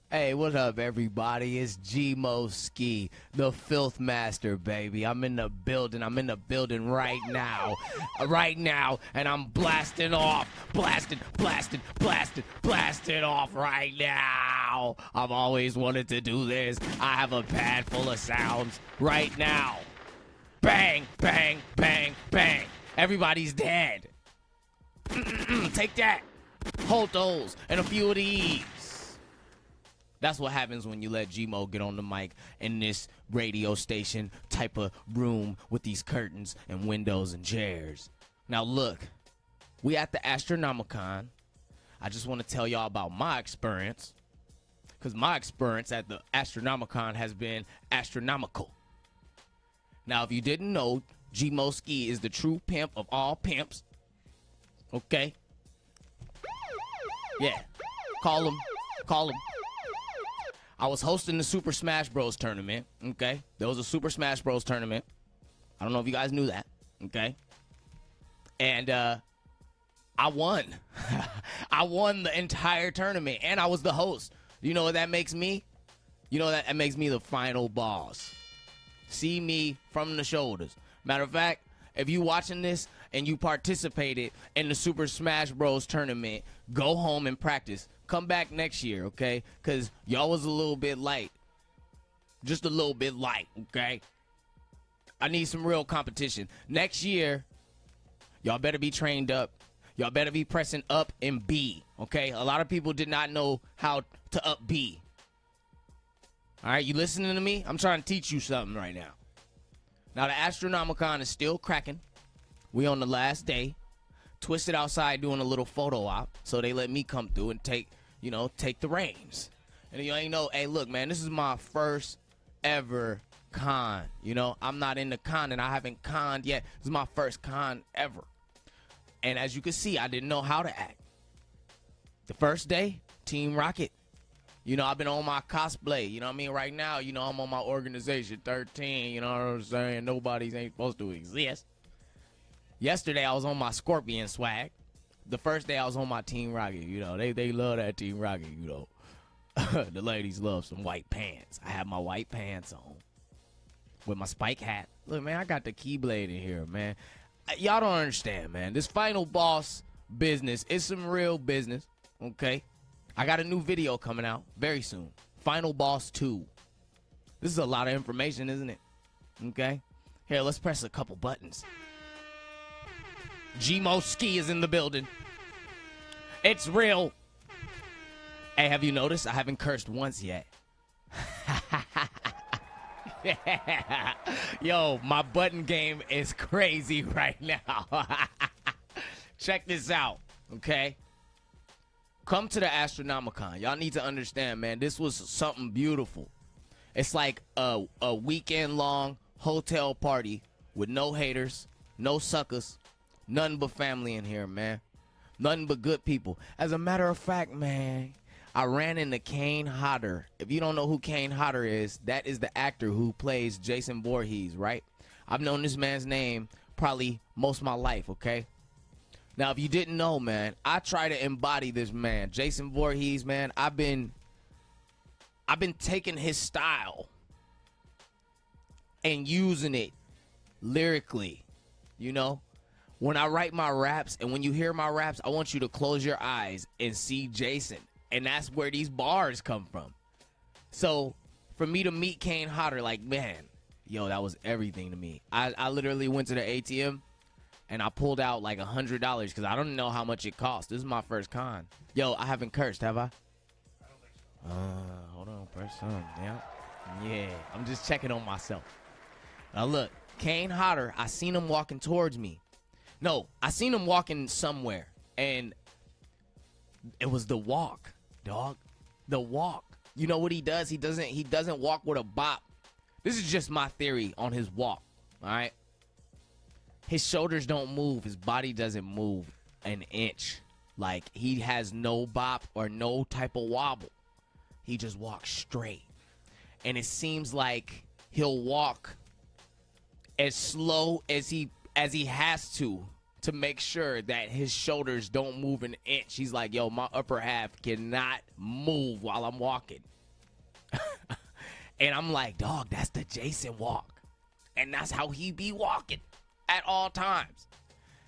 Hey, what up, everybody? It's Jay Mewes Skee, the Filth Master, baby. I'm in the building. I'm in the building right now. And I'm blasting off. Blasting off right now. I've always wanted to do this. I have a pad full of sounds right now. Bang, bang, bang, bang. Everybody's dead. Take that. Hold those and a few of these. That's what happens when you let G-Mo get on the mic in this radio station type of room with these curtains and windows and chairs. Now look, we at the Astronomicon. I just want to tell y'all about my experience, because my experience at the Astronomicon has been astronomical. Now, if you didn't know, G-Mo Skee is the true pimp of all pimps. Okay? Yeah. Call him. I was hosting the Super Smash Bros. Tournament, okay? There was a Super Smash Bros. Tournament. I don't know if you guys knew that, okay? And I won. I won the entire tournament, and I was the host. You know what that makes me? You know that makes me the final boss. See me from the shoulders. Matter of fact, if you watching this and you participated in the Super Smash Bros. Tournament, go home and practice. Come back next year, okay? Because y'all was a little bit light. Just a little bit light, okay? I need some real competition. Next year, y'all better be trained up. Y'all better be pressing up and B, okay? A lot of people did not know how to up B. All right, you listening to me? I'm trying to teach you something right now. Now, the Astronomicon is still cracking. We on the last day. Twiztid outside doing a little photo op, so they let me come through and take the reins. And you ain't know, hey, look, man, this is my first ever con. You know, I'm not in the con, and I haven't conned yet. This is my first con ever. And as you can see, I didn't know how to act. The first day, Team Rocket. You know, I've been on my cosplay. You know what I mean? Right now, you know, I'm on my organization 13. You know what I'm saying? Nobody's ain't supposed to exist. Yesterday, I was on my Scorpion swag. The first day, I was on my Team Rocket. You know, they love that Team Rocket, you know. The ladies love some white pants. I have my white pants on with my spike hat. Look, man, I got the Keyblade in here, man. Y'all don't understand, man. This final boss business is some real business, okay? I got a new video coming out very soon. Final Boss 2. This is a lot of information, isn't it? Okay? Here, let's press a couple buttons. G-Mo Skee is in the building. It's real. Hey, have you noticed I haven't cursed once yet? Yo, my button game is crazy right now. Check this out, okay? Come to the Astronomicon. Y'all need to understand, man, this was something beautiful. It's like a weekend-long hotel party with no haters, no suckers, nothing but family in here, man. Nothing but good people. As a matter of fact, man, I ran into Kane Hodder. If you don't know who Kane Hodder is, that is the actor who plays Jason Voorhees, right? I've known this man's name probably most of my life, okay? Now, if you didn't know, man, I try to embody this man. Jason Voorhees, man, I've been taking his style and using it lyrically, you know? When I write my raps and when you hear my raps, I want you to close your eyes and see Jason. And that's where these bars come from. So for me to meet Kane Hodder, like, man, yo, that was everything to me. I literally went to the ATM and I pulled out like $100 because I don't know how much it cost. This is my first con. Yo, I haven't cursed, have I? I don't think so. Hold on, press some. Yeah, I'm just checking on myself. Now look, Kane Hodder, I seen him walking towards me. No, I seen him walking somewhere, and it was the walk, dog. The walk. You know what he does? He doesn't walk with a bop. This is just my theory on his walk, all right? His shoulders don't move. His body doesn't move an inch. Like, he has no bop or no type of wobble. He just walks straight. And it seems like he'll walk as slow as he has to make sure that his shoulders don't move an inch. He's like, yo, my upper half cannot move while I'm walking. And I'm like, dog, that's the Jason walk. And that's how he be walking at all times.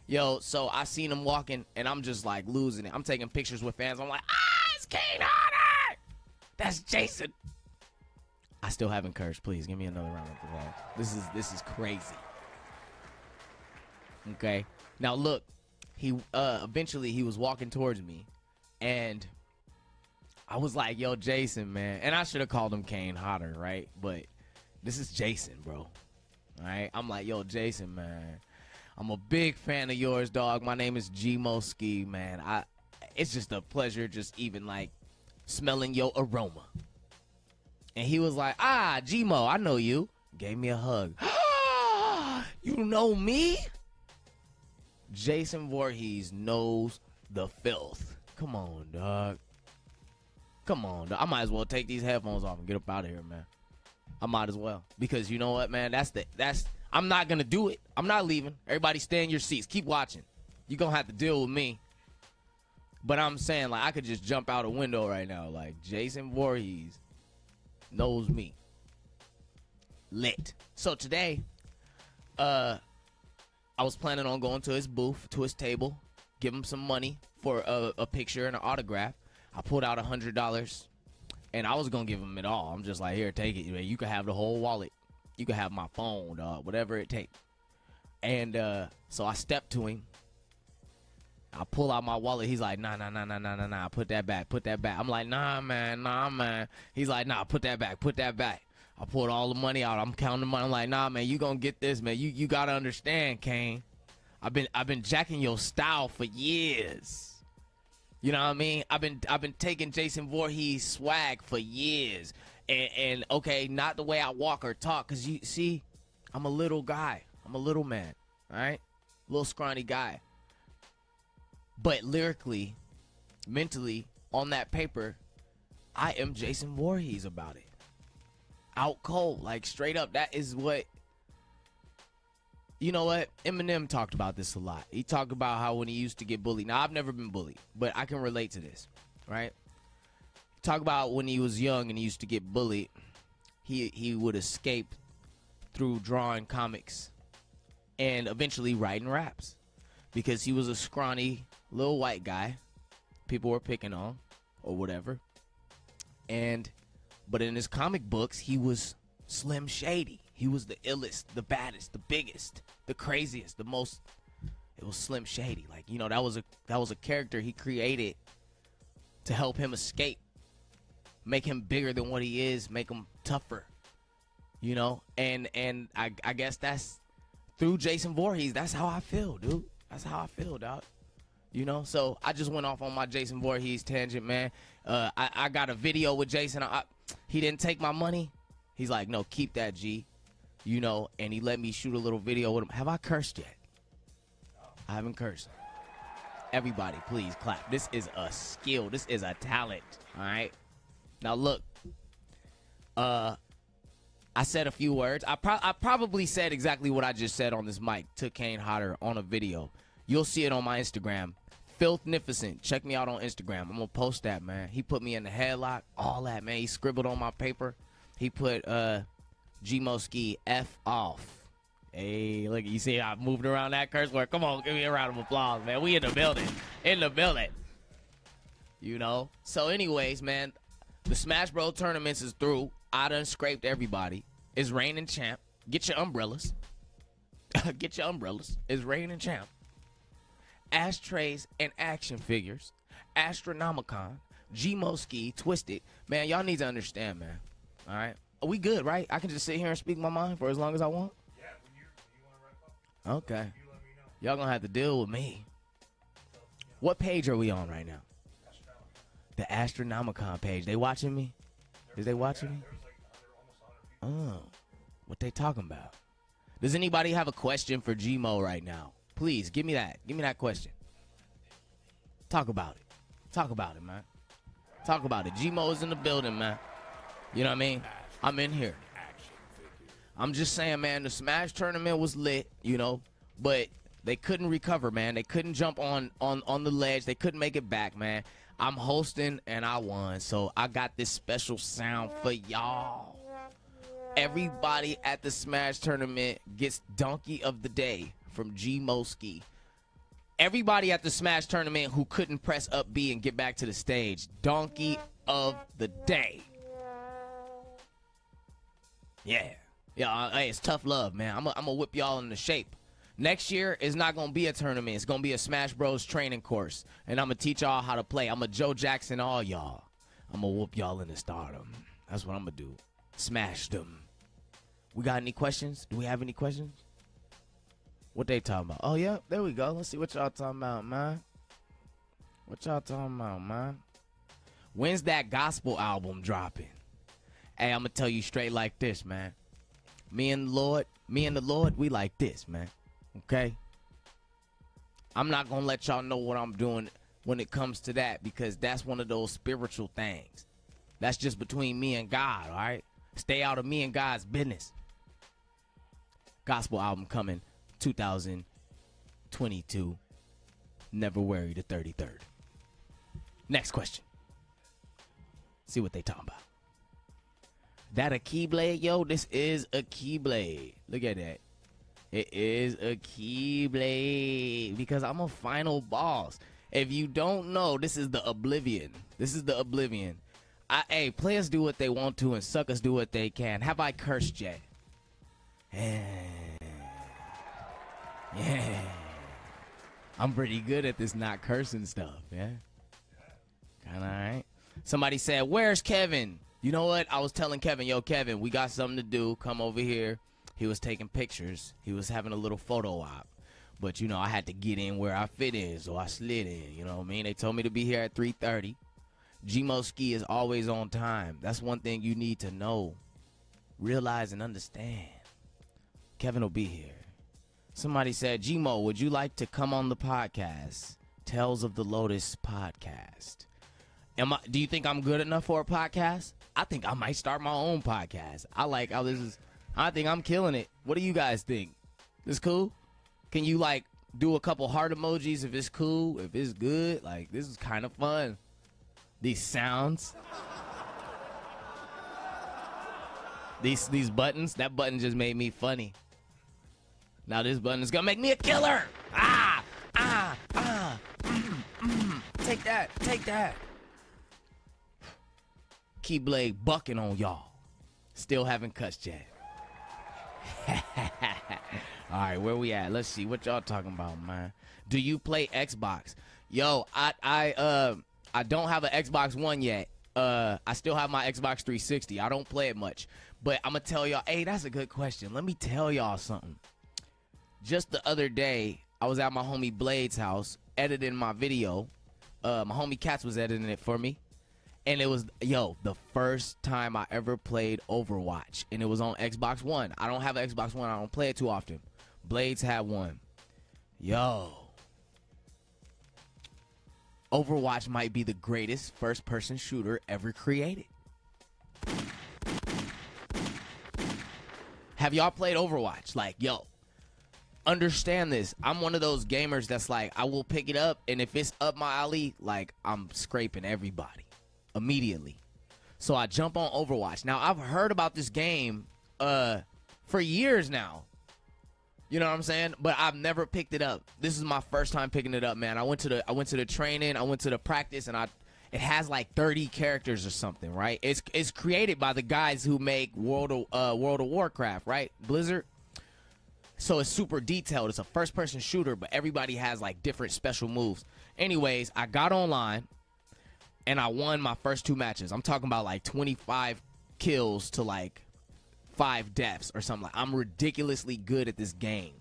Yo, so I seen him walking, and I'm just like losing it. I'm taking pictures with fans. I'm like, it's Kane Hodder. That's Jason. I still haven't cursed. Please give me another round of applause. This is crazy. Okay. Now look, he eventually he was walking towards me, and I was like, yo, Jason, man. And I should have called him Kane Hodder, right? But this is Jason, bro. All right? I'm like, yo, Jason, man. I'm a big fan of yours, dog. My name is Jay Mewes, man. It's just a pleasure just even, like, smelling your aroma. And he was like, Jay Mewes, I know you. Gave me a hug. You know me? Jason Voorhees knows the filth. Come on, dog. Come on, dog. I might as well take these headphones off and get up out of here, man. I might as well. Because you know what, man? I'm not going to do it. I'm not leaving. Everybody stay in your seats. Keep watching. You're going to have to deal with me. But I'm saying, like, I could just jump out a window right now. Like, Jason Voorhees knows me. Lit. So today, I was planning on going to his booth, to his table, give him some money for a picture and an autograph. I pulled out $100, and I was going to give him it all. I'm just like, here, take it. Man. You can have the whole wallet. You can have my phone, dog, whatever it takes. And so I stepped to him. I pull out my wallet. He's like, nah. Put that back. I'm like, nah, man. He's like, nah, put that back. I pulled all the money out. I'm counting the money. I'm like, nah, man, you gonna get this, man. You gotta understand, Kane. I've been jacking your style for years. You know what I mean? I've been taking Jason Voorhees swag for years. And okay, not the way I walk or talk, because you see, I'm a little guy. I'm a little man, all right? Little scrawny guy. But lyrically, mentally, on that paper, I am Jason Voorhees about it. Out cold, like straight up. That is what, you know what? Eminem talked about this a lot. He talked about how when he used to get bullied. Now, I've never been bullied, but I can relate to this, right? Talk about when he was young and he used to get bullied, he would escape through drawing comics and eventually writing raps because he was a scrawny little white guy people were picking on or whatever. But in his comic books, he was Slim Shady. He was the illest, the baddest, the biggest, the craziest, the most. It was Slim Shady. Like, you know, that was a character he created to help him escape. Make him bigger than what he is, make him tougher, you know? And I guess that's through Jason Voorhees. That's how I feel, dude. That's how I feel, dog. You know? So I just went off on my Jason Voorhees tangent, man. I got a video with Jason. He didn't take my money. He's like, no, keep that, G. You know? And he let me shoot a little video with him. Have I cursed yet? I haven't cursed. Everybody, please clap. This is a skill. This is a talent, all right? Now, look, I said a few words. I probably said exactly what I just said on this mic to Kane Hodder on a video. You'll see it on my Instagram. Filthnificent. Check me out on Instagram. I'm going to post that, man. He put me in the headlock, all that, man. He scribbled on my paper. He put Jay Mewes F off. Hey, look, you see I moved around that curse word. Come on, give me a round of applause, man. We in the building. In the building. You know? So anyways, man. The Smash Bros. Tournaments is through. I done scraped everybody. It's reigning champ. Get your umbrellas. Get your umbrellas. It's reigning champ. Ashtrays and action figures. Astronomicon. Jay Mewes Twiztid. Man, y'all need to understand, man. All right? Are we good, right? I can just sit here and speak my mind for as long as I want? Yeah, when you want to wrap up. Okay. You let me know. Y'all gonna have to deal with me. What page are we on right now? The Astronomicon page. They watching me? Is they watching me? There's like almost 100 people. Oh, what they talking about? Does anybody have a question for Jay Mewes right now? Please, give me that. Give me that question. Talk about it. Talk about it, man. Talk about it. Jay Mewes is in the building, man. You know what I mean? I'm in here. I'm just saying, man, the Smash tournament was lit, you know, but they couldn't recover, man. They couldn't jump on the ledge. They couldn't make it back, man. I'm hosting and I won, so I got this special sound for y'all. Everybody at the Smash tournament gets Donkey of the Day from G Moski. Everybody at the Smash tournament who couldn't press up B and get back to the stage, Donkey of the Day. Yeah. Yeah, hey, it's tough love, man. I'm gonna whip y'all into shape. Next year is not gonna be a tournament. It's gonna be a Smash Bros training course, and I'm gonna teach y'all how to play. I'm a Joe Jackson all y'all. I'm gonna whoop y'all into stardom. That's what I'm gonna do. Smash them. We got any questions? Do we have any questions? What they talking about? Oh yeah, there we go. Let's see what y'all talking about, man. What y'all talking about, man? When's that gospel album dropping? Hey, I'm gonna tell you straight like this, man. Me and the Lord, we like this, man. Okay? I'm not gonna let y'all know what I'm doing when it comes to that, because that's one of those spiritual things. That's just between me and God, all right? Stay out of me and God's business. Gospel album coming 2022, February the 33rd. Next question. See what they talking about. That a Keyblade? Yo, this is a Keyblade. Look at that. It is a Keyblade because I'm a final boss. If you don't know, this is the Oblivion. This is the Oblivion. Hey, players do what they want to and suckers do what they can. Have I cursed yet? Yeah. I'm pretty good at this not cursing stuff, yeah? Kinda alright. Somebody said, where's Kevin? You know what? I was telling Kevin, yo, Kevin, we got something to do. Come over here. He was taking pictures. He was having a little photo op. But, you know, I had to get in where I fit in, so I slid in. You know what I mean? They told me to be here at 3:30. Gmo Ski is always on time. That's one thing you need to know, realize, and understand. Kevin will be here. Somebody said, Gmo, would you like to come on the podcast? Tales of the Lotus podcast. Do you think I'm good enough for a podcast? I think I might start my own podcast. I like how this is. I think I'm killing it. What do you guys think? This cool? Can you like do a couple heart emojis if it's cool, if it's good? Like, this is kind of fun. These sounds. These buttons. That button just made me funny. Now this button is gonna make me a killer. Take that. Take that. Keyblade bucking on y'all. Still haven't cussed yet. All right, where we at? Let's see what y'all talking about, man. Do you play Xbox? Yo, I don't have an Xbox One yet. I still have my Xbox 360. I don't play it much, but I'm gonna tell y'all. Hey, that's a good question. Let me tell y'all something. Just the other day, I was at my homie Blade's house editing my video. My homie Katz was editing it for me. And it was, the first time I ever played Overwatch. And it was on Xbox One. I don't have an Xbox One. I don't play it too often. Blades had one. Overwatch might be the greatest first-person shooter ever created. Have y'all played Overwatch? Like, understand this. I'm one of those gamers that's like, I will pick it up. And if it's up my alley, like, I'm scraping everybody immediately. So I jump on Overwatch. Now I've heard about this game for years now. You know what I'm saying? But I've never picked it up. This is my first time picking it up, man. I went to the training, I went to the practice, and it has like 30 characters or something, right? It's created by the guys who make World of Warcraft, right? Blizzard. So it's super detailed. It's a first person shooter, but everybody has like different special moves. Anyways, I got online and I won my first 2 matches. I'm talking about like 25 kills to like 5 deaths or something. Like, I'm ridiculously good at this game.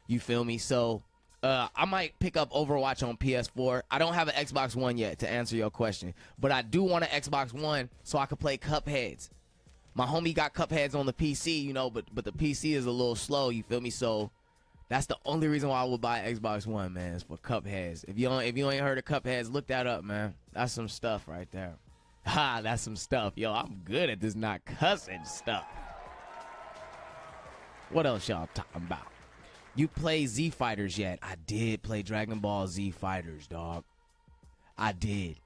You feel me? So I might pick up Overwatch on PS4. I don't have an Xbox One yet, to answer your question, but I do want an Xbox One so I can play Cupheads. My homie got Cupheads on the PC, you know, but the PC is a little slow, you feel me? So that's the only reason why I would buy an Xbox One, man, is for Cupheads. If you ain't heard of Cupheads, look that up, man. That's some stuff right there. Ha, that's some stuff. Yo, I'm good at this not cussing stuff. What else y'all talking about? You play Z Fighters yet? I did play Dragon Ball Z Fighters, dog. I did.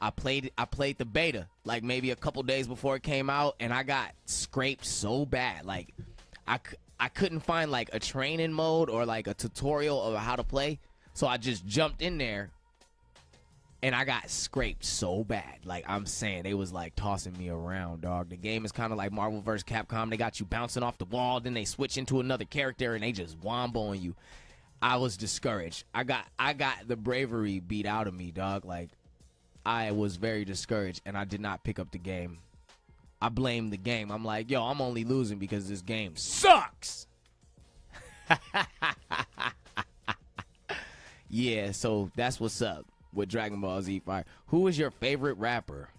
I played the beta like maybe a couple days before it came out, and I got scraped so bad. Like I couldn't find like a training mode or like a tutorial of how to play, so I just jumped in there, and I got scraped so bad. Like I'm saying, they was like tossing me around, dog. The game is kind of like Marvel vs. Capcom. They got you bouncing off the wall, then they switch into another character, and they just womboing you. I was discouraged. I got the bravery beat out of me, dog. Like I was very discouraged, and I did not pick up the game. I blamed the game. I'm like, yo, I'm only losing because this game sucks. Yeah, so that's what's up with Dragon Ball Z Fire. Who is your favorite rapper?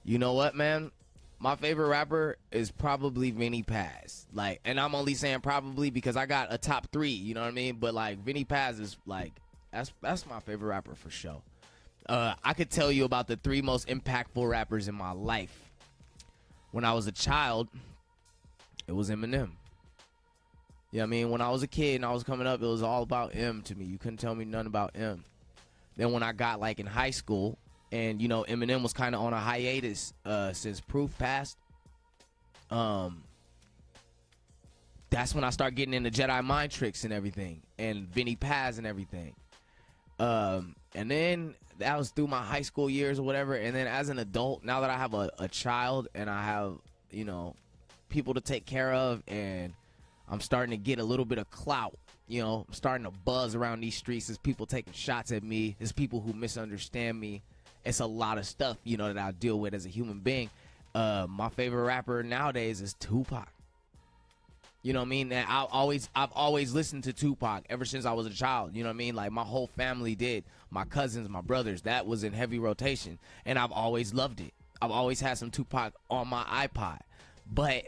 You know what, man? My favorite rapper is probably Vinny Paz. Like, and I'm only saying probably because I got a top 3, you know what I mean? But like Vinny Paz is like, that's my favorite rapper for sure. I could tell you about the 3 most impactful rappers in my life. When I was a child, it was Eminem. You know what I mean? When I was a kid and I was coming up, it was all about M to me. You couldn't tell me nothing about M. Then when I got like in high school, and you know Eminem was kind of on a hiatus since Proof passed, that's when I started getting into Jedi Mind Tricks and everything, and Vinny Paz and everything. And then that was through my high school years or whatever. And then as an adult, now that I have a child and I have, you know, people to take care of, and I'm starting to get a little bit of clout, you know, I'm starting to buzz around these streets. There's people taking shots at me. There's people who misunderstand me. It's a lot of stuff, you know, that I deal with as a human being. My favorite rapper nowadays is Tupac. You know what I mean? And I've always listened to Tupac ever since I was a child. You know what I mean? Like my whole family did. My cousins, my brothers, that was in heavy rotation. And I've always loved it. I've always had some Tupac on my iPod. But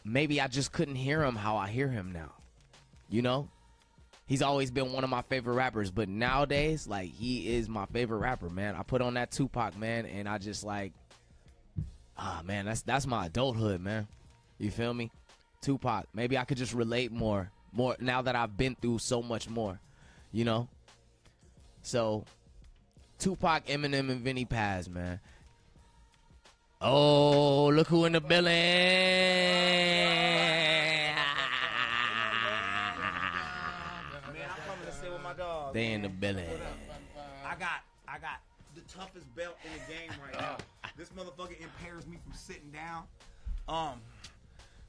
maybe I just couldn't hear him how I hear him now. You know? He's always been one of my favorite rappers. But nowadays, like, he is my favorite rapper, man. I put on that Tupac, man, and I just like, man, that's my adulthood, man. You feel me? Tupac. Maybe I could just relate more now that I've been through so much more, you know? So, Tupac, Eminem, and Vinny Paz, man. Oh, look who in the building. Man, I'm coming to sit with my dog. They in the building. I got the toughest belt in the game right now. This motherfucker impairs me from sitting down.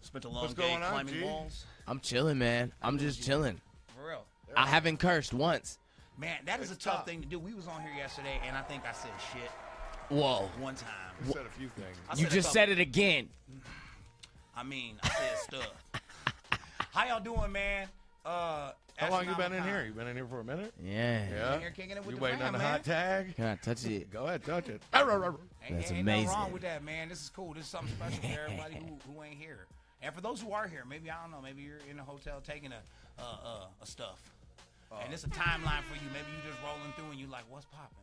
Spent a long day climbing walls. I'm chilling, man. I'm just chilling. For real. I haven't cursed once. Man, that is a tough thing to do. We was on here yesterday, and I think I said shit. Whoa. One time. You said a few things. You just said it again. I mean, I said stuff. How y'all doing, man? How long you been in here? You been in here for a minute? Yeah. Yeah. Here kicking it with You the waiting fam, on the man. hot tag? Can I touch it? Go ahead, touch it. That's Ain't amazing. nothing wrong with that, man. This is cool. This is something special for everybody who ain't here. And for those who are here, maybe, I don't know, maybe you're in a hotel taking a stuff. And it's a timeline for you. Maybe you just rolling through and you like, what's popping?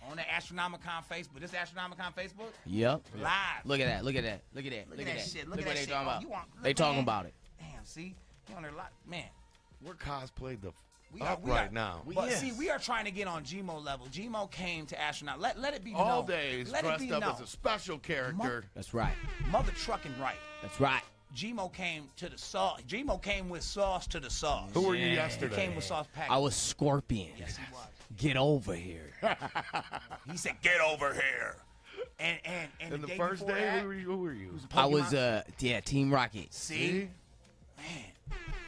On the Astronomicon Facebook. This Astronomicon Facebook? Yep. Live. Look at that. Look at that. Look at that. Look at that shit. Look at what that they shit. talking Oh, about. you want- They look, talking man. about it. Damn, see? You on there a lot. Man. We're cosplayed We right now. But see, we are trying to get on Gmo level. Gmo came to Astronaut. Let it be known. All days Let it dressed be up known. as a special character. That's right. Mother trucking right. That's right. Gmo came to the sauce. Gmo came with sauce to the sauce. Who were you He yesterday? came with sauce packed. I was Scorpion. Yes, he was. Get over here. He said, "Get over here." And And the day first before day, that, who were you? I was Pokemon. Team Rocket. See, man,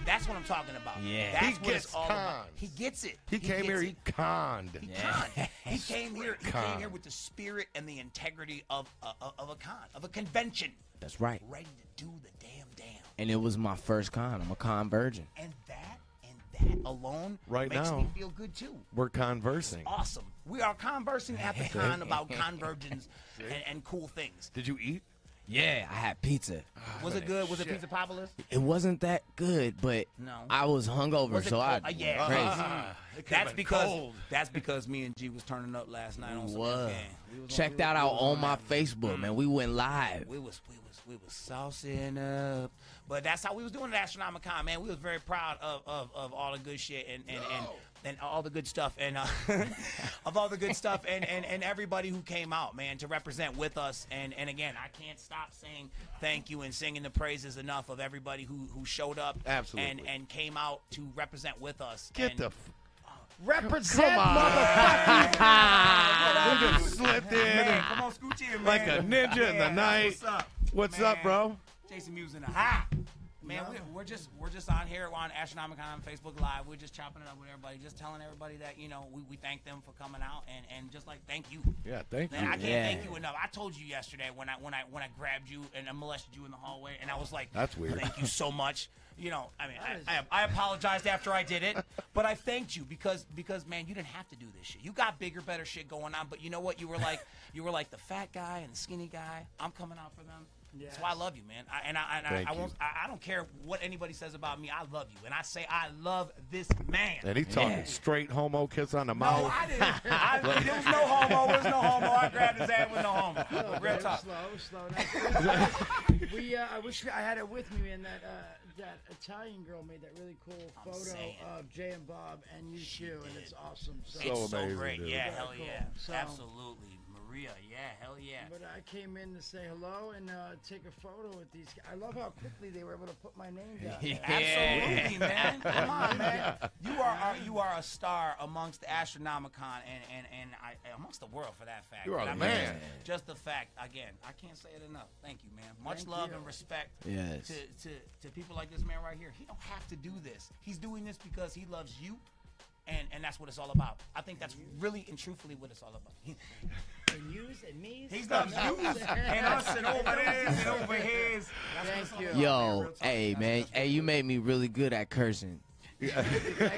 that's what I'm talking about. Yeah. That's He what gets it's all about. conned. He gets it. He came gets here, it. he conned. He Yeah. conned. He came here. He came Con. here with the spirit and the integrity of a convention, That's right. ready to do the damn. And it was my first con. I'm a con virgin. And that alone Right makes now. me feel good too. We're conversing. Awesome. We are conversing at the con about convergence and cool things. Did you eat? Yeah, I had pizza. Was it good? Was it Shit. Pizza Populous? It wasn't that good, but No. I was hungover, Was it so I cold? Yeah. crazy. That's because me and G was turning up last night on some Was. game. We was Check we that was- out we was on my that. Facebook, man. We went live. We was saucing up, but that's how we was doing at Astronomicon, man. We was very proud of all the good shit, and all the good stuff, and of all the good stuff, and everybody who came out, man, to represent with us. And again, I can't stop saying thank you and singing the praises enough of everybody who showed up. Absolutely. And came out to represent with us. Get and, the. Represent, Come on. motherfucker. You just slipped in Man, come on, scooch in, man. like a ninja in the night. What's up? What's Man. up, bro? Jason Mewes in the high. Man, we're just on here. We're on Astronomicon, Facebook Live. We're just chopping it up with everybody, just telling everybody that we thank them for coming out and just like thank you. Yeah, thank you. Man, I can't thank you enough. I told you yesterday when I grabbed you and I molested you in the hallway, and I was like, That's weird. Thank you so much. I apologized after I did it, but I thanked you because man, you didn't have to do this shit. You got bigger, better shit going on. But you know what? You were like the fat guy and the skinny guy. I'm coming out for them. Yes. That's why I love you, man. I don't care what anybody says about me. I love you, and I say I love this man. And he talking straight homo kiss on the mouth. No, I didn't. There was no homo. There was no homo. I grabbed his ass with no homo. Real talk. Slow. I wish I had it with me, and that Italian girl made that really cool photo of Jay and Bob and you too, and it's awesome. It's So amazing, so great. dude. Yeah, Very hell cool. yeah. So- Absolutely. Maria, yeah, hell yeah. But I came in to say hello and take a photo with these guys. I love how quickly they were able to put my name down. Absolutely, man. Come on, man. You are a star amongst the Astronomicon and amongst the world for that fact. You are And the I mean, man. Just the fact, again, I can't say it enough. Thank you, man. Much Thank love you. and respect Yes. to people like this man right here. He don't have to do this. He's doing this because he loves you. And that's what it's all about. I think that's really and truthfully what it's all about. And yous and me's. He's loves you and us and over there and over his. Thank you. Yo, hey man, hey, you made me really good at cursing.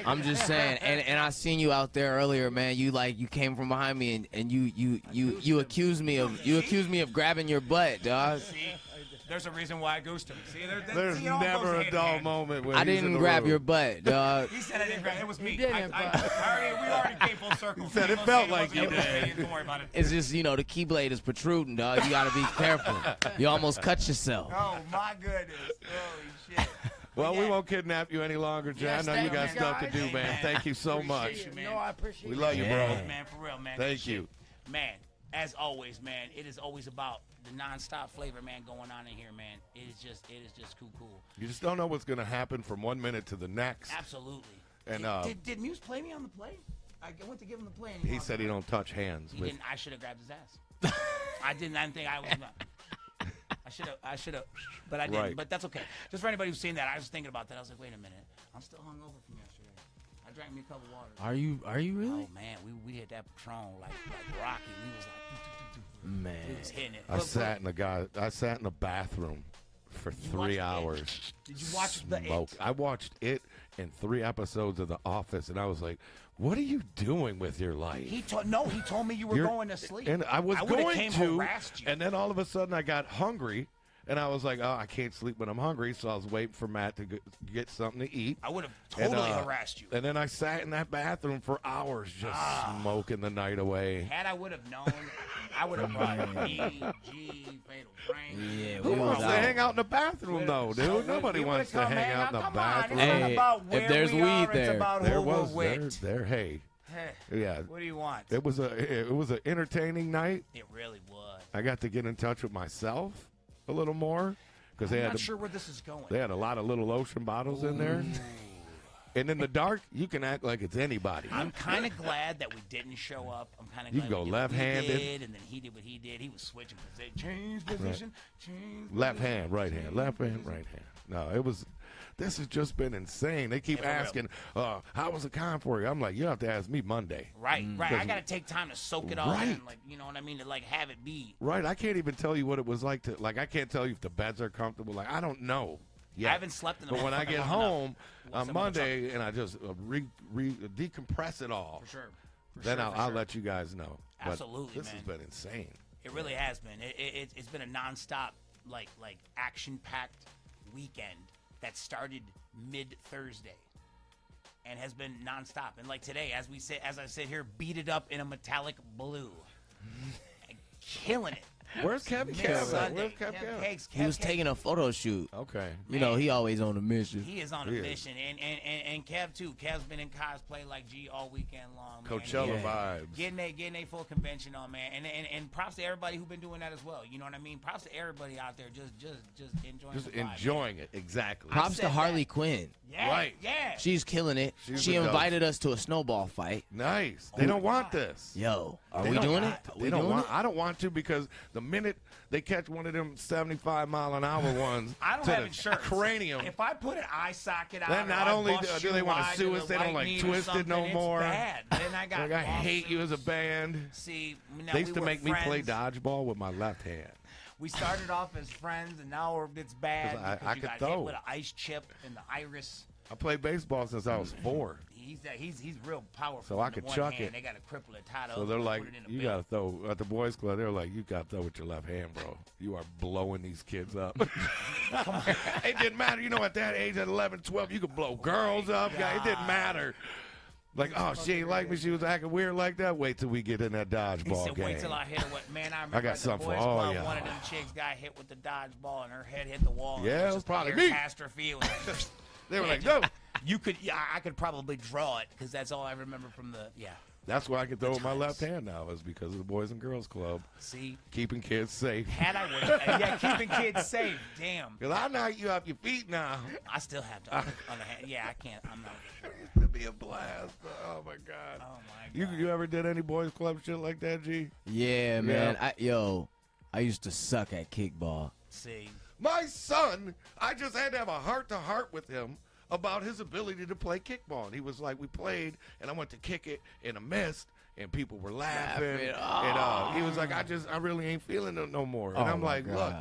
I'm just saying, and I seen you out there earlier, man. You came from behind me and you accused me of grabbing your butt, dog. See, there's a reason why I goosed him. See, There's see, it all goes never a hand in dull hand. moment when I he's in didn't the grab room. your butt, dog. He said I didn't grab it. It was me. He didn't, we already came full circle. He said it He felt wasn't- like you it wasn't did. me. Don't worry about it. It's just the keyblade is protruding, dog. You gotta be careful. You almost cut yourself. Oh my goodness. Holy shit. Well, we Yeah. won't kidnap you any longer, Jay. Yes, I know you thank got you, stuff to guys. do, man. Thank you so much. Appreciate you. No, I appreciate We it. love you, bro. Yeah. Man, for real, man. Thank Good you. shit. Man, as always, man, it is always about the non-stop flavor, man, going on in here, man. It is just cool. You just don't know what's going to happen from 1 minute to the next. Absolutely. And, did Mewes play me on the play? I went to give him the play. And He walked said he away. don't touch hands. He with- didn't. I should have grabbed his ass. I didn't think I was. I should have, but I didn't. Right. But that's okay. Just for anybody who's seen that, I was thinking about that. I was like, wait a minute, I'm still hungover from yesterday. I drank me a couple waters. Are you really? Oh man, we hit that Patron like Rocky. We was like, Man. we was hitting it. I sat in the bathroom for You watched 3 it? hours. Did you watch the Smoke. It? I watched it in 3 episodes of The Office, and I was like, "What are you doing with your life?" He told me you were You're- going to sleep. And I was would've going came to, harassed you. and then all of a sudden I got hungry, and I was like, "Oh, I can't sleep when I'm hungry," so I was waiting for Matt to get something to eat. I would have And, totally harassed you. And then I sat in that bathroom for hours just smoking the night away. Had I would have known, I would have brought G, Fatal Frank. Yeah, Who we wants was to out. hang out in the bathroom, though, dude? Nobody We wants to would've come hang out in the Come bathroom. On, it's not Hey, about if where there's we weed are, there, it's about There who was we're with. hey, Hey, yeah. what do you want? It was an entertaining night. It really was. I got to get in touch with myself a little more because I'm not sure where this is going. they had a lot of little lotion bottles in there. And in the dark, you can act like it's anybody. I'm kind of glad that we didn't show up. I'm kind of You glad can go we did what we left-handed. did, and then he did what he did. He was switching position, change position, change Left position, hand, right hand, change left hand, position. right hand. No, this has just been insane. They keep Yeah, for real. asking, how was the con for you? I'm like, you have to ask me Monday. Right. I Because- got to take time to soak it all Right. in, like, you know what I mean, to like have it be. Right, I can't even tell you what it was like to, like, I can't tell you if the beds are comfortable. Like, I don't know. I haven't slept in the But when I motherfucker get long home enough. on Some of the Monday and I just decompress it all, For sure. For then sure, I'll, for I'll sure. let you guys know. But Absolutely, this man. has been insane. It really has been. It's been a nonstop, like action-packed weekend that started mid Thursday, and has been nonstop. And like today, as I sit here, beat it up in a metallic blue, and killing it. Where's Kev? Where's Kev? He was taking a photo shoot. Okay. You know, he always on a mission. He is on a mission, and Kev too. Kev's been in cosplay like G all weekend long. Man. Coachella vibes. Getting a full convention on, man. And props to everybody who's been doing that as well. You know what I mean? Props to everybody out there just enjoying. Just the vibe, enjoying it. Exactly. Props to Harley Quinn. Yeah, Right. Yeah. She's killing it. She the invited us to a snowball fight. Nice. They don't want this. Yo, are They we don't doing want- it? They don't want. I don't want to because the minute they catch one of them 75-mile-an-hour ones I don't to have the insurance. cranium, If I put an eye socket out, then not or I only bust do they you want to wide sue to us, the they don't white like meat or Twiztid something, no it's more. Bad. Then I got. Like I hate you as a band. See, now They used we to were make me play friends. dodgeball with my left hand. We started off as friends, and now it's bad 'Cause I because you could got throw. hit with an ice chip in the iris. I played baseball since I was 4. He's real powerful. So I in the could one chuck hand. it. They got to cripple it tied up. So they're and like, put it in a you belt. gotta throw at the boys club. They're like, you gotta throw with your left hand, bro. You are blowing these kids up. It didn't matter. You know, at that age, at 11, 12, you could blow girls up. Yeah, it didn't matter. Like, oh, she ain't like me. She was acting weird like that. Wait till we get in that He dodgeball said, game. wait till I hit her with, man, I remember got at the something for boys all club, y'all. one of them chicks got hit with the dodgeball and her head hit the wall. Yeah, and it was just probably air me. catastrophe. They were like, no. You could, yeah, I could probably draw it because that's all I remember from the, yeah. That's why I can throw with my times. left hand now, is because of the Boys and Girls Club. See, Keeping kids safe. had I would, yeah, keeping kids safe. Damn, Because I knock you off your feet now. I still have to. On the hand, yeah, I can't. I'm not. It'd be a blast. Oh, my God. Oh my God. You ever did any Boys Club shit like that, G? Yeah, man. I used to suck at kickball. See, My son, I just had to have a heart-to-heart with him about his ability to play kickball. And he was like, we played, and I went to kick it, and I missed, and people were laughing. And he was like, I really ain't feeling it no more. And I'm like, look,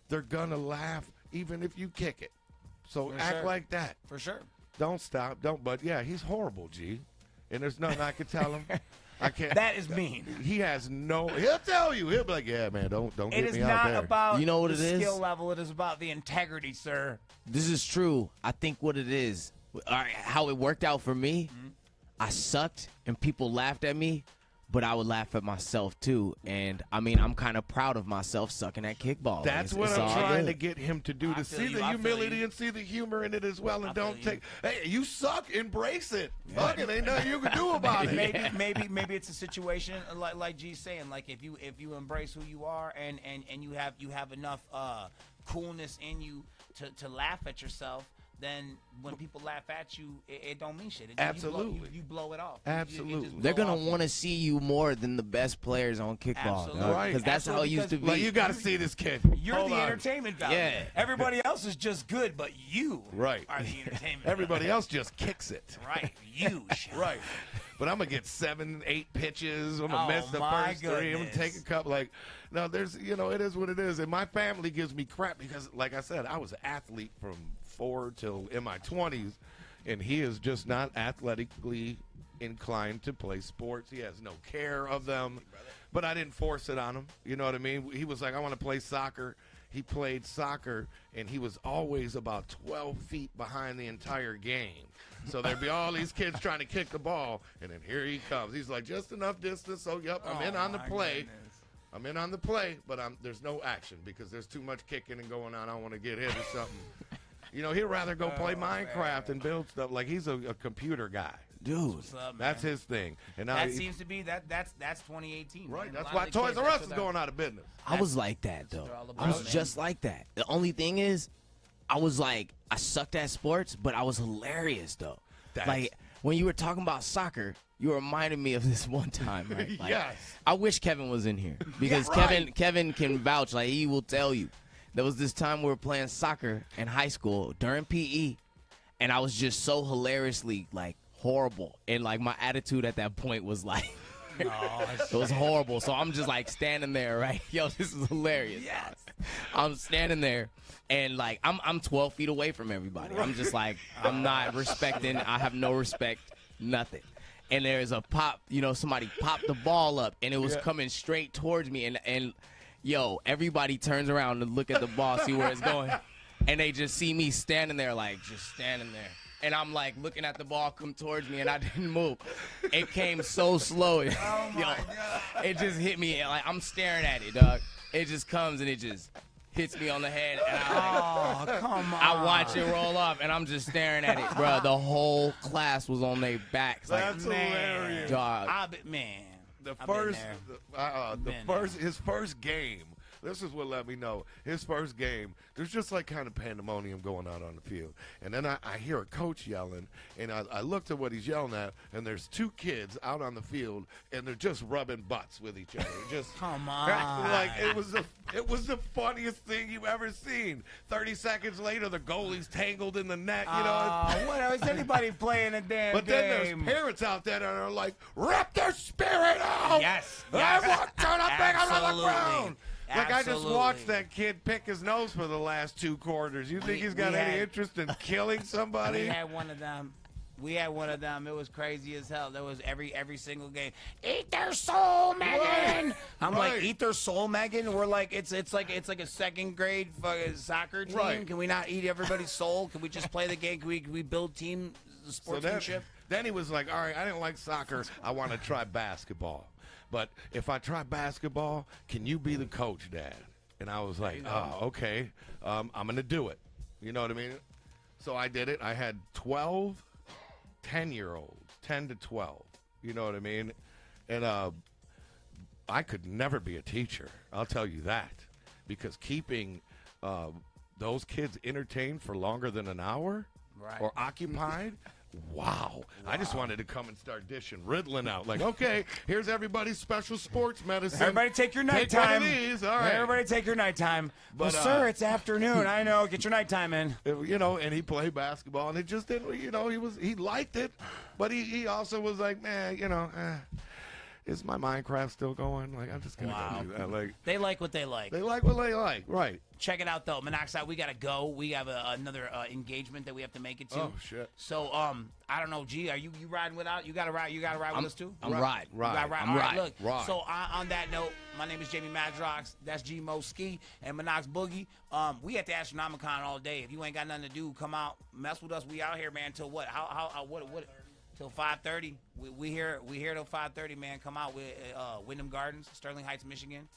they're going to laugh even if you kick it. So For act sure. like that. for sure. Don't stop. But yeah, he's horrible, G. And there's nothing I can tell him. I can't. That is mean. He has no. He'll tell you. He'll be like, yeah, man, don't It get is me out not there. about You know what the it is? skill level. It is about the integrity, sir. This is true. I think what it is, all right, how it worked out for me, I sucked and people laughed at me, but I would laugh at myself too. And I mean, I'm kind of proud of myself sucking at kickball. That's It's- what it's I'm all trying good. to get him to do, I to feel see you, the I feel humility you. and see the humor in it as well, and I feel don't you. take. Hey, you suck. Embrace it. Fuck it. Ain't nothing you can do about it. Maybe it's a situation like G's saying, like if you embrace who you are and you have enough coolness in you to laugh at yourself, then when people laugh at you, it don't mean shit. Absolutely. You blow it off. Absolutely. They're gonna want to see you more than the best players on kickball, Absolutely. Right. because that's how it used to be. Like, you got to see this kid. You're Hold the on. entertainment value. Yeah. Everybody else is just good, but you Right. are the entertainment. Everybody else just kicks it. value. Right. You. Sean. Right. But I'm going to get 7, 8 pitches. I'm going to Oh, miss the my first 3. I'm going to goodness. take a couple. Like, no, there's, it is what it is. And my family gives me crap because, like I said, I was an athlete from 4 till in my 20s. And he is just not athletically inclined to play sports. He has no care of them. But I didn't force it on him. You know what I mean? He was like, I want to play soccer. He played soccer, and he was always about 12 feet behind the entire game. So there'd be all these kids trying to kick the ball, and then here he comes. He's like, just enough distance, so, yep, I'm in on the my play. goodness. I'm in on the play, but there's no action because there's too much kicking and going on. I don't want to get hit or something. He'd rather go play Minecraft and build stuff. Like, he's a computer guy. Dude. What's up, man? That's his thing. And now That seems to be that's 2018. right. man. That's A lot why of the Toys kids, R that's Us what is they're- going out of business. I was like that though. they're all I was about, just like that. The only thing is, I was like, I sucked at sports, but I was hilarious though. Like when you were talking about soccer, you reminded me of this one time. Right? Like, Yes. I wish Kevin was in here because right. Kevin can vouch. Like he will tell you. There was this time we were playing soccer in high school during PE, and I was just so hilariously like horrible, and like my attitude at that point was like. It was horrible. So I'm just like standing there, right? Yo, this is hilarious. Yes. I'm standing there and like I'm 12 feet away from everybody. I'm just like, I'm not respecting. I have no respect, nothing. And there's a pop, somebody popped the ball up and it was coming straight towards me. And yo, everybody turns around to look at the ball, see where it's going. And they just see me standing there, like just standing there. And I'm like looking at the ball come towards me, and I didn't move. It came so slow. Oh my God. It just hit me. Like I'm staring at it, dog. it just comes and it just hits me on the head, and Come on. I watch it roll off, and I'm just staring at it, bro. The whole class was on their backs, like, That's hilarious. dog. The I've been first, there. his first game. This is what let me know. His first game, there's just like kind of pandemonium going on the field. And then I hear a coach yelling, and I looked at what he's yelling at, and there's two kids out on the field, and they're just rubbing butts with each other. Just Come on. like it was the funniest thing you've ever seen. 30 seconds later, the goalie's tangled in the net. You know. What is anybody playing a damn But then there's parents out there that are like, rip their spirit out. Yes. Everyone turn up back on the Absolutely. ground. Like, I just Absolutely. watched that kid pick his nose for the last 2 quarters. You think he's got we any had- interest in killing somebody? We had one of them. It was crazy as hell. There was every single game. Eat their soul, Megan. I'm Right. like, eat their soul, Megan. We're like, it's like a second grade fucking soccer team. Right. Can we not eat everybody's soul? Can we just play the game? Can we build team sportsmanship? Then he was like, all right, I didn't like soccer. I want to try basketball. But if I try basketball, can you be the coach, Dad? And I was like, okay, I'm going to do it. You know what I mean? So I did it. I had 12 10-year-olds, 10 to 12. You know what I mean? And I could never be a teacher. I'll tell you that. Because keeping those kids entertained for longer than an hour Right. or occupied, wow. I just wanted to come and start dishing Ritalin out. Like, okay, here's everybody's special sports medicine. Everybody take your Take one nighttime. of these. All right. Everybody take your nighttime. But, Well, sir, it's afternoon. I know. Get your nighttime in. You know, and he played basketball, and it just didn't, you know, he liked it, but he also was like, man, you know, is my Minecraft still going? Like, I'm just going to go do that. Like, They like what they like. they like what they like, right. Check it out, though. Monoxide, we got to go. We have another engagement that we have to make it to. Oh, shit. So, I don't know, G, are you riding without? You got to ride with us, too? I'm riding. You gotta ride. I'm All right, riding. look. Ride. So on that note, my name is Jamie Madrox. That's G Mo Skee and Monox Boogie. We at the Astronomicon all day. If you ain't got nothing to do, come out, mess with us. We out here, man. Till what? What? Till 5:30. We here till 5:30, man. Come out with Wyndham Gardens, Sterling Heights, Michigan,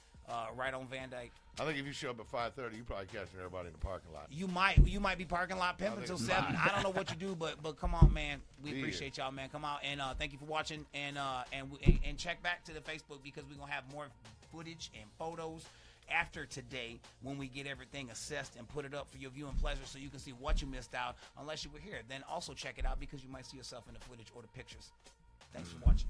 right on Van Dyke. I think if you show up at 5:30, you probably catching everybody in the parking lot. You might be parking lot pimping till 7. it's I don't know what you do, but come on, man. We Yeah. appreciate y'all, man. Come out and thank you for watching and check back to the Facebook because we're gonna have more footage and photos after today when we get everything assessed and put it up for your viewing pleasure so you can see what you missed out unless you were here. Then also check it out because you might see yourself in the footage or the pictures. Thanks for watching.